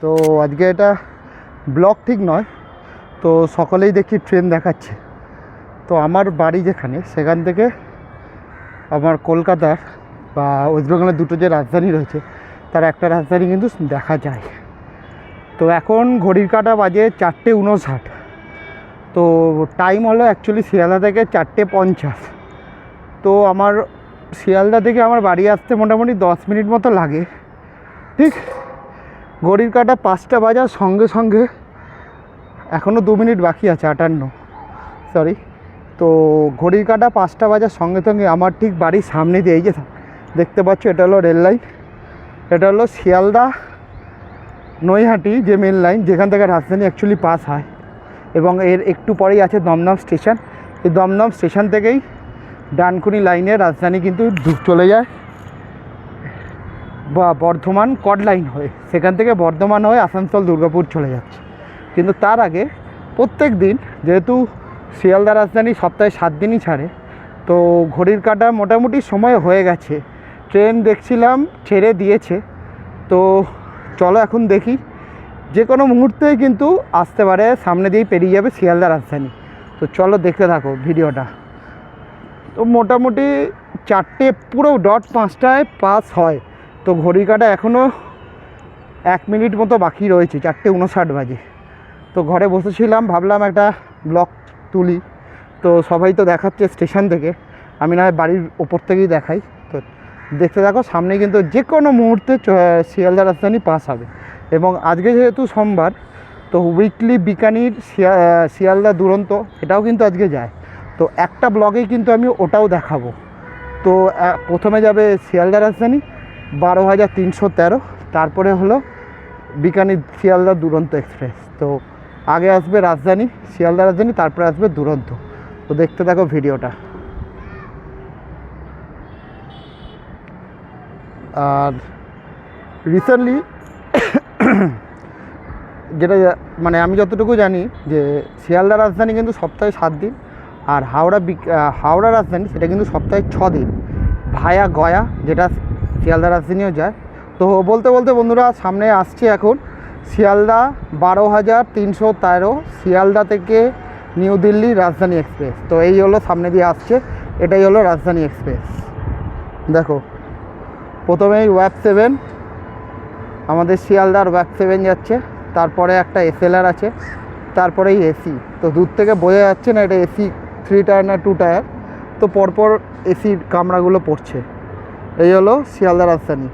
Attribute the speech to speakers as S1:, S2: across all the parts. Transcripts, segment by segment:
S1: তো আজকে এটা ব্লগ ঠিক নয়, তো সকলেই দেখি ট্রেন দেখাচ্ছে। তো আমার বাড়ি যেখানে, সেখান থেকে আমার কলকাতার বা ওয়েস্ট বেঙ্গলের দুটো যে রাজধানী রয়েছে তার একটা রাজধানী কিন্তু দেখা যায়। তো এখন ঘড়ির কাঁটা বাজে 4:59। তো টাইম হলো অ্যাকচুয়ালি শিয়ালদা থেকে 4:50। তো আমার শিয়ালদা থেকে আমার বাড়ি আসতে মোটামুটি 10 মিনিট মতো লাগে। ঠিক ঘড়ির কাঁটা 5টা বাজার সঙ্গে সঙ্গে এখনও 2 মিনিট বাকি আছে, 58 সরি। তো ঘড়ির কাঁটা 5টা বাজার সঙ্গে সঙ্গে আমার ঠিক বাড়ির সামনে দিয়ে, এই যে দেখতে পাচ্ছ, এটা হলো রেল লাইন। এটা হলো শিয়ালদা নৈহাটি যে মেন লাইন, যেখান থেকে রাজধানী অ্যাকচুয়ালি পাস হয়। এবং এর একটু পরেই আছে দমদম স্টেশন। এই দমদম স্টেশন থেকেই ডানকুনি লাইনে রাজধানী কিন্তু চলে যায় বা বর্ধমান কড লাইন হয়ে, সেখান থেকে বর্ধমান হয়ে আসানসোল দুর্গাপুর চলে যাচ্ছে। কিন্তু তার আগে প্রত্যেক দিন, যেহেতু শিয়ালদা রাজধানী সপ্তাহে 7 দিনই ছাড়ে, তো ঘড়ির কাঁটা মোটামুটি সময় হয়ে গেছে। ট্রেন দেখছিলাম ছেড়ে দিয়েছে। তো চলো এখন দেখি, যে কোনো মুহূর্তেই কিন্তু আসতে পারে, সামনে দিয়েই পেরিয়ে যাবে শিয়ালদা রাজধানী। তো চলো দেখতে থাকো ভিডিওটা। তো মোটামুটি 4টে পুরো ডট 5টায় পাস হয়। তো ঘড়ির কাঁটা এখনও 1 মিনিট মতো বাকি রয়েছে, 4:59 বাজে। তো ঘরে বসেছিলাম, ভাবলাম একটা ব্লগ তুলি। তো সবাই তো দেখাচ্ছে স্টেশন থেকে, আমি না হয় বাড়ির ওপর থেকেই দেখাই। তো দেখতে থাকো, সামনে কিন্তু যে কোনো মুহূর্তে শিয়ালদা রাজধানী পাস হবে। এবং আজকে যেহেতু সোমবার, তো উইকলি বিকানির শিয়ালদা দুরন্ত এটাও কিন্তু আজকে যায়। তো একটা ব্লগেই কিন্তু আমি ওটাও দেখাবো। তো প্রথমে যাবে শিয়ালদা রাজধানী 12,313, তারপরে হলো বিকানির শিয়ালদা দুরন্ত এক্সপ্রেস। তো আগে আসবে রাজধানী, শিয়ালদা রাজধানী, তারপরে আসবে দুরন্ত। তো দেখতে থাকো ভিডিওটা। আর রিসেন্টলি যেটা মানে আমি যতটুকু জানি যে শিয়ালদা রাজধানী কিন্তু সপ্তাহে 7 দিন, আর হাওড়া রাজধানী সেটা কিন্তু সপ্তাহে 6 দিন ভায়া গয়া, যেটা শিয়ালদা রাজধানীও যায়। তো বলতে বলতে বন্ধুরা, সামনে আসছে এখন শিয়ালদা 12,313, শিয়ালদা থেকে নিউ দিল্লি রাজধানী এক্সপ্রেস। তো এই হলো সামনে দিয়ে আসছে, এটাই হলো রাজধানী এক্সপ্রেস। দেখো, প্রথমেই ওয়াক 7, আমাদের শিয়ালদার ওয়াক 7 যাচ্ছে, তারপরে একটা এসএলআর আছে, তারপরেই এসি। তো দূর থেকে বোঝা যাচ্ছে না এটা এসি 3 টায়ার না 2 টায়ার। তো পরপর এসির কামরাগুলো পড়ছে। এই হলো শিয়ালদা রাজধানী।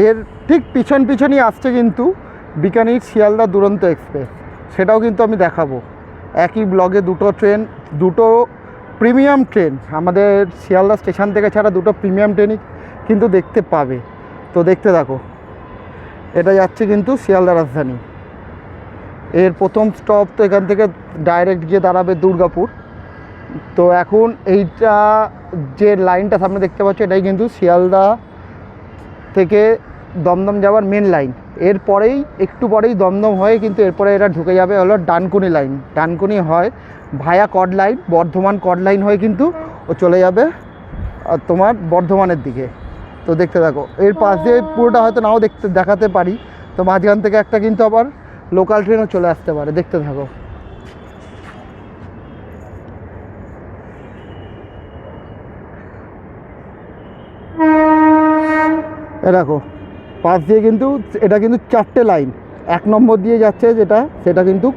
S1: এর ঠিক পিছনই আসছে কিন্তু বিকানির শিয়ালদা দুরন্ত এক্সপ্রেস, সেটাও কিন্তু আমি দেখাবো। একই ব্লগে দুটো ট্রেন, দুটো প্রিমিয়াম ট্রেন আমাদের শিয়ালদা স্টেশন থেকে ছাড়া দুটো প্রিমিয়াম ট্রেনই কিন্তু দেখতে পাবে। তো দেখতে থাকো, এটা যাচ্ছে কিন্তু শিয়ালদা রাজধানী। এর প্রথম স্টপ তো এখান থেকে ডাইরেক্ট গিয়ে দাঁড়াবে দুর্গাপুর। তো এখন এইটা যে লাইনটা সামনে দেখতে পাচ্ছ, এটাই কিন্তু শিয়ালদা থেকে দমদম যাওয়ার মেন লাইন। এরপরেই একটু পরেই দমদম হয়ে কিন্তু এরপরে এটা ঢুকে যাবে হলো ডানকুনি লাইন। ডানকুনি হয় ভায়া কড লাইন, বর্ধমান কড লাইন হয়ে কিন্তু ও চলে যাবে তোমার বর্ধমানের দিকে। তো দেখতে থাকো, এর পাশ দিয়ে পুরোটা হয়তো নাও দেখাতে পারি। তো মাঝখান থেকে একটা কিন্তু আবার লোকাল ট্রেনও চলে আসতে পারে, দেখতে থাকো। দেখো, পাশ দিয়ে কিন্তু এটা কিন্তু 4টে লাইন। 1 নম্বর দিয়ে যাচ্ছে যেটা, সেটা কিন্তু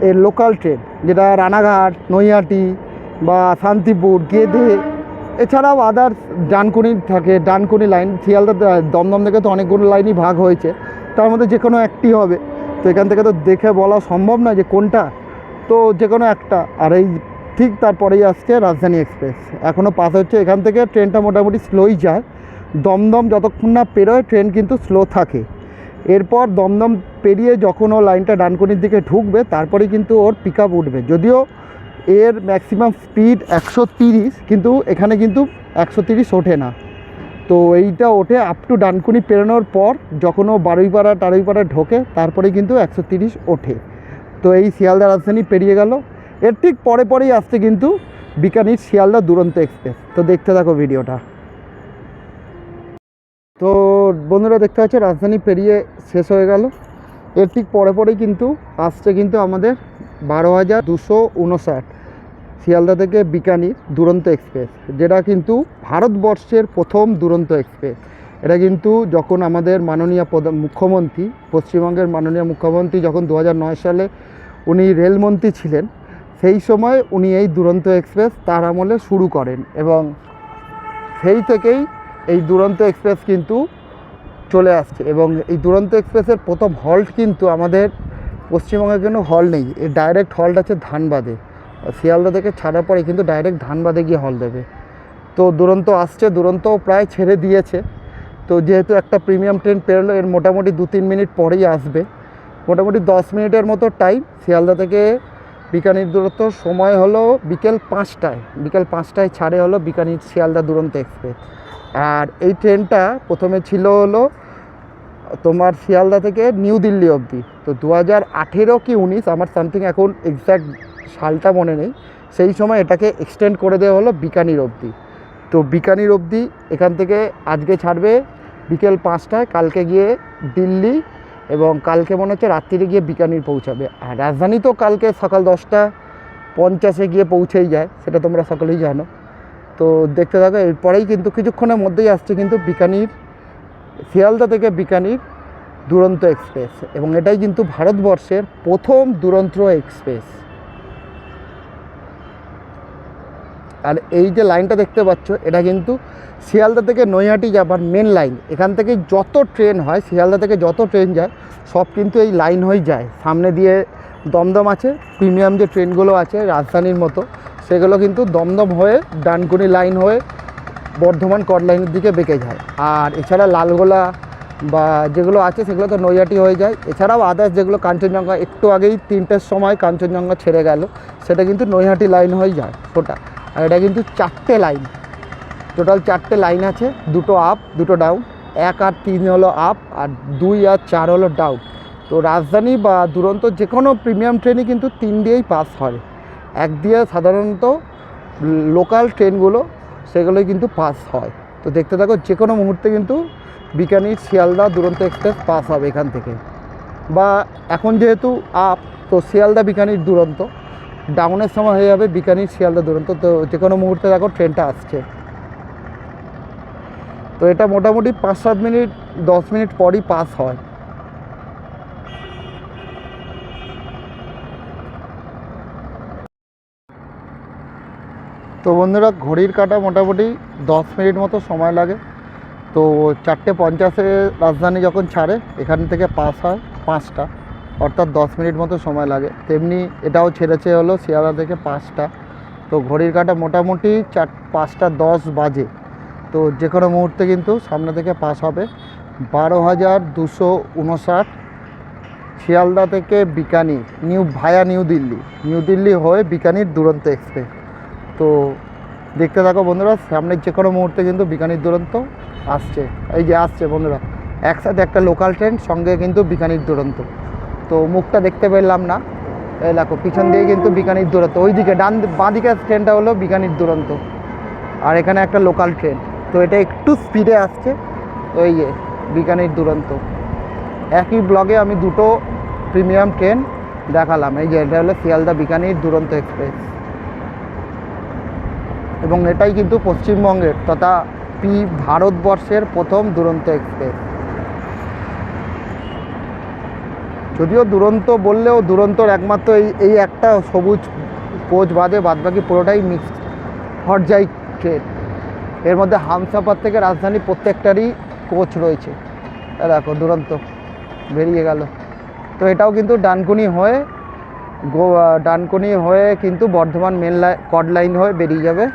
S1: এর লোকাল ট্রেন, যেটা রানাঘাট, নৈহাটি বা শান্তিপুর, গেদে, এছাড়াও আদার্স ডানকুনি থাকে। ডানকুনি লাইন শিয়ালদা দমদম থেকে তো অনেকগুলো লাইনই ভাগ হয়েছে, তার মধ্যে যে কোনো একটি হবে। তো এখান থেকে তো দেখে বলা সম্ভব নয় যে কোনটা, তো যে কোনো একটা। আর এই ঠিক তারপরেই আসছে রাজধানী এক্সপ্রেস, এখনও পাস হচ্ছে। এখান থেকে ট্রেনটা মোটামুটি স্লোই যায়। দমদম যতক্ষণ না পেরোয় ট্রেন কিন্তু স্লো থাকে। এরপর দমদম পেরিয়ে যখন ও লাইনটা ডানকুনির দিকে ঢুকবে, তারপরেই কিন্তু ওর পিক আপ উঠবে। যদিও এর ম্যাক্সিমাম স্পিড 130, কিন্তু এখানে কিন্তু 130 ওঠে না। তো এইটা ওঠে আপ টু ডানকুনি পেরোনোর পর, যখন ও টারুইপাড়া ঢোকে, তারপরে কিন্তু 130 ওঠে। তো এই শিয়ালদা রাজধানী পেরিয়ে গেল। এর ঠিক পরেই আসছে কিন্তু বিকানির শিয়ালদা দুরন্ত এক্সপ্রেস। তো দেখতে থাকো ভিডিওটা। তো বন্ধুরা দেখতে পাচ্ছ রাজধানী পেরিয়ে শেষ হয়ে গেল। এর ঠিক পরে পরেই কিন্তু আসছে কিন্তু আমাদের 12,259 শিয়ালদা থেকে বিকানির দুরন্ত এক্সপ্রেস, যেটা কিন্তু ভারতবর্ষের প্রথম দুরন্ত এক্সপ্রেস। এটা কিন্তু যখন আমাদের মাননীয় মুখ্যমন্ত্রী, পশ্চিমবঙ্গের মাননীয় মুখ্যমন্ত্রী যখন 2009 সালে উনি রেলমন্ত্রী ছিলেন, সেই সময় উনি এই দুরন্ত এক্সপ্রেস তার আমলে শুরু করেন এবং সেই থেকেই এই দুরন্ত এক্সপ্রেস কিন্তু চলে আসছে। এবং এই দুরন্ত এক্সপ্রেসের প্রথম হল্ট কিন্তু আমাদের পশ্চিমবঙ্গের কোনো হল নেই, এর ডাইরেক্ট হল্ট আছে ধানবাদে। শিয়ালদা থেকে ছাড়ার পরে কিন্তু ডাইরেক্ট ধানবাদে গিয়ে হল দেবে। তো দুরন্ত আসছে, দুরন্ত প্রায় ছেড়ে দিয়েছে। তো যেহেতু একটা প্রিমিয়াম ট্রেন পেরোলো, এর মোটামুটি 2-3 মিনিট পরেই আসবে। মোটামুটি 10 মিনিটের মতো টাইম। শিয়ালদা থেকে বিকানির দূরত্ব সময় হলো বিকেল 5টায়। বিকেল 5টায় ছাড়ে হলো বিকানির শিয়ালদা দুরন্ত এক্সপ্রেস। আর এই ট্রেনটা প্রথমে ছিল হলো তোমার শিয়ালদা থেকে নিউ দিল্লি অবধি। তো 2018 কি 19, আমার সামথিং এখন এক্স্যাক্ট সালটা মনে নেই, সেই সময় এটাকে এক্সটেন্ড করে দেওয়া হলো বিকানির অবধি। তো বিকানির অবধি এখান থেকে আজকে ছাড়বে বিকেল 5টায়, কালকে গিয়ে দিল্লি এবং কালকে মনে হচ্ছে রাত্রিরে গিয়ে বিকানির পৌঁছাবে। আর রাজধানী তো কালকে সকাল 10:50 গিয়ে পৌঁছেই যায়, সেটা তোমরা সকলেই জানো। তো দেখতে থাকো, এরপরেই কিন্তু কিছুক্ষণের মধ্যেই আসছে কিন্তু বিকানির, শিয়ালদা থেকে বিকানির দুরন্ত এক্সপ্রেস। এবং এটাই কিন্তু ভারতবর্ষের প্রথম দুরন্ত এক্সপ্রেস। আর এই যে লাইনটা দেখতে পাচ্ছ, এটা কিন্তু শিয়ালদা থেকে নৈহাটি যাবার মেন লাইন। এখান থেকে যত ট্রেন হয়, শিয়ালদা থেকে যত ট্রেন যায়, সব কিন্তু এই লাইন হয়ে যায়। সামনে দিয়ে দমদম আছে, প্রিমিয়াম যে ট্রেনগুলো আছে রাজধানীর মতো, সেগুলো কিন্তু দমদম হয়ে ডানকুনি লাইন হয়ে বর্ধমান কট লাইনের দিকে বেঁকে যায়। আর এছাড়া লালগোলা বা যেগুলো আছে সেগুলো তো নৈহাটি হয়ে যায়। এছাড়াও আদার্স যেগুলো কাঞ্চনজঙ্ঘা, একটু আগেই 3টের সময় কাঞ্চনজঙ্ঘা ছেড়ে গেল, সেটা কিন্তু নৈহাটি লাইন হয়ে যায় ওটা। আর এটা কিন্তু 4টে লাইন, টোটাল 4টে লাইন আছে, 2টো আপ 2টো ডাউন। 1 আর 3 হলো আপ, আর 2 আর 4 হলো ডাউন। তো রাজধানী বা দুরন্ত যে কোনো প্রিমিয়াম ট্রেনই কিন্তু 3 দিয়েই পাস হয়। 1 দিয়ে সাধারণত লোকাল ট্রেনগুলো সেগুলোই কিন্তু পাস হয়। তো দেখতে থাকো, যে কোনো মুহূর্তে কিন্তু বিকানির শিয়ালদা দুরন্ত এক্সপ্রেস পাস হবে এখান থেকে। বা এখন যেহেতু আপ, তো শিয়ালদা বিকানির দুরন্ত, ডাউনের সময় হয়ে যাবে বিকানির শিয়ালদা দুরন্ত। তো যে কোনো মুহূর্তে দেখো ট্রেনটা আসছে। তো এটা মোটামুটি 5-7 মিনিট 10 মিনিট পরই পাস হয়। তো বন্ধুরা, ঘড়ির কাঁটা মোটামুটি 10 মিনিট মতো সময় লাগে। তো 4:50-এ রাজধানী যখন ছাড়ে, এখান থেকে পাস হয় 5টা, অর্থাৎ 10 মিনিট মতো সময় লাগে। তেমনি এটাও ছেড়েছে হলো শিয়ালদা থেকে 5টা। তো ঘড়ির কাঁটা মোটামুটি 5:10 বাজে। তো যে কোনো মুহূর্তে কিন্তু সামনে থেকে পাস হবে 12,259 শিয়ালদা থেকে বিকানির নিউ দিল্লি হয়ে বিকানির দুরন্ত এক্সপ্রেস। তো দেখতে থাকো বন্ধুরা, সামনে যে কোনো মুহূর্তে কিন্তু বিকানির দুরন্ত আসছে। এই যে আসছে বন্ধুরা, একসাথে একটা লোকাল ট্রেন, সঙ্গে কিন্তু বিকানির দুরন্ত। তো মুখটা দেখতে পেলাম না, এই দেখো পিছন দিয়ে কিন্তু বিকানির দুরন্ত, ওইদিকে বাঁদিকের ট্রেনটা হলো বিকানির দুরন্ত, আর এখানে একটা লোকাল ট্রেন। তো এটা একটু স্পিডে আসছে, ওই যে বিকানির দুরন্ত। একই ব্লগে আমি 2টো প্রিমিয়াম ট্রেন দেখালাম। এই যে এটা হলো শিয়ালদা বিকানির দুরন্ত এক্সপ্রেস, এবং এটাই কিন্তু পশ্চিমবঙ্গের তথা ভারতবর্ষের প্রথম দুরন্ত এক্সপ্রেস। যদিও দুরন্ত বললেও দুরন্তর একমাত্র এই একটা সবুজ কোচ বাদে বাদবাকি পুরোটাই মিক্সড হটজাই ট্রেন। এর মধ্যে হামসাফার থেকে রাজধানী প্রত্যেকটারই কোচ রয়েছে। দেখো দুরন্ত বেরিয়ে গেল। তো এটাও কিন্তু ডানকুনি হয়ে কিন্তু বর্ধমান মেন কট লাইন হয়ে বেরিয়ে যাবে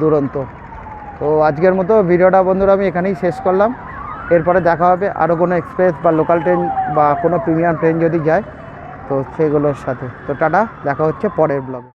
S1: দুরন্ত। তো আজকের মতো ভিডিওটা বন্ধুরা আমি এখানেই শেষ করলাম। এরপরে দেখা হবে আরও কোনো এক্সপ্রেস বা লোকাল ট্রেন বা কোনো প্রিমিয়াম ট্রেন যদি যায়, তো সেগুলোর সাথে। তো টাটা, দেখা হচ্ছে পরের ব্লগে।